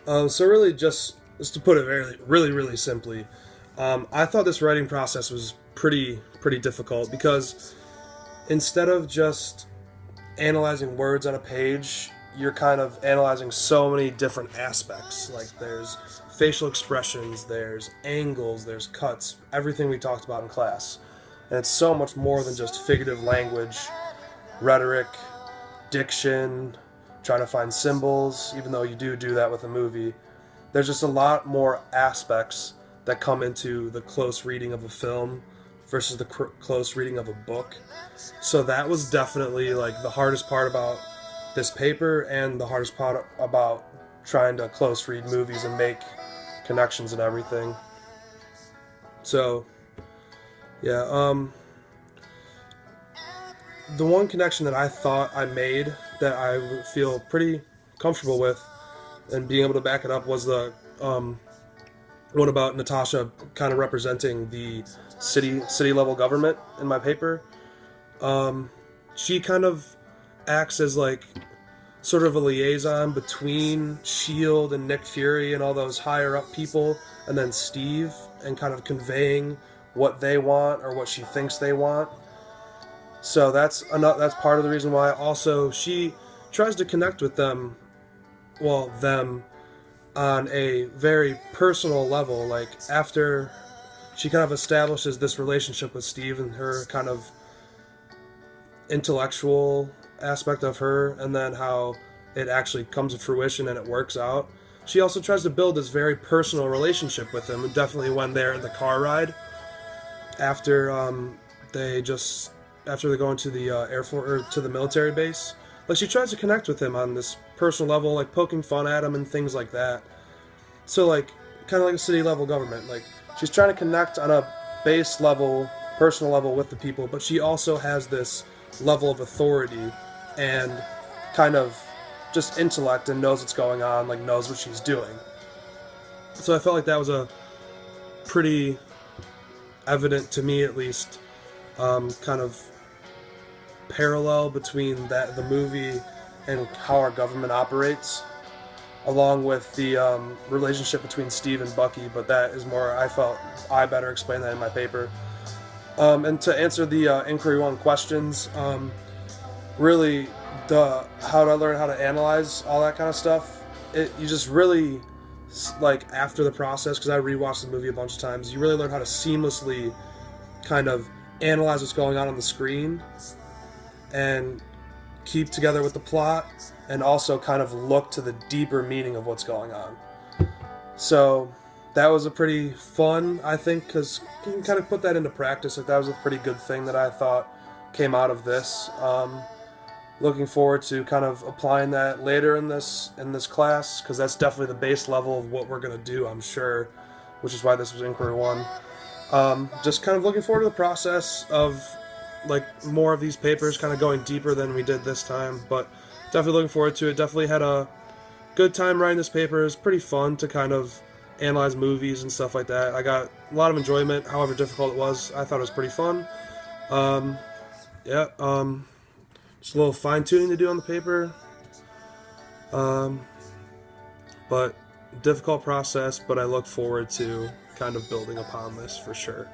So really, just to put it really simply, I thought this writing process was pretty difficult because instead of just analyzing words on a page, you're kind of analyzing so many different aspects. Like there's facial expressions, there's angles, there's cuts, everything we talked about in class, and it's so much more than just figurative language, rhetoric, diction, trying to find symbols, even though you do that with a movie. There's just a lot more aspects that come into the close reading of a film versus the close reading of a book. So that was definitely like the hardest part about this paper and the hardest part about trying to close read movies and make connections and everything. So yeah, the one connection that I thought I made that I feel pretty comfortable with and being able to back it up was the one about Natasha kind of representing the city level government in my paper. She kind of acts as like sort of a liaison between Shield and Nick Fury and all those higher up people, and then Steve, and kind of conveying what they want or what she thinks they want. So that's part of the reason why. Also, she tries to connect with them, on a very personal level. Like after she kind of establishes this relationship with Steve and her kind of intellectual aspect of her, and then how it actually comes to fruition and it works out. She also tries to build this very personal relationship with him, and definitely when they're in the car ride after they go into the Air Force or to the military base. Like she tries to connect with him on this personal level, like poking fun at him and things like that. So like kind of like a city level government. Like she's trying to connect on a base level, personal level with the people, but she also has this level of authority and kind of just intellect and knows what's going on, like knows what she's doing. So I felt like that was a pretty evident, to me at least, kind of parallel between the movie and how our government operates, along with the relationship between Steve and Bucky. But that is more, I felt I better explain that in my paper. And to answer the Inquiry 1 questions, really, how to learn how to analyze all that kind of stuff, you just really, like after the process, because I rewatched the movie a bunch of times, you really learn how to seamlessly kind of analyze what's going on the screen and keep together with the plot, and also kind of look to the deeper meaning of what's going on. So that was a pretty fun, I think, because you can kind of put that into practice. Like that was a pretty good thing that I thought came out of this. Looking forward to kind of applying that later in this class, because that's definitely the base level of what we're going to do, I'm sure, which is why this was Inquiry 1. Just kind of looking forward to the process of like more of these papers, kind of going deeper than we did this time, but definitely looking forward to it. Definitely had a good time writing this paper. It's pretty fun to kind of analyze movies and stuff like that. I got a lot of enjoyment, however difficult it was. I thought it was pretty fun. Just a little fine-tuning to do on the paper. But difficult process, but I look forward to kind of building upon this for sure.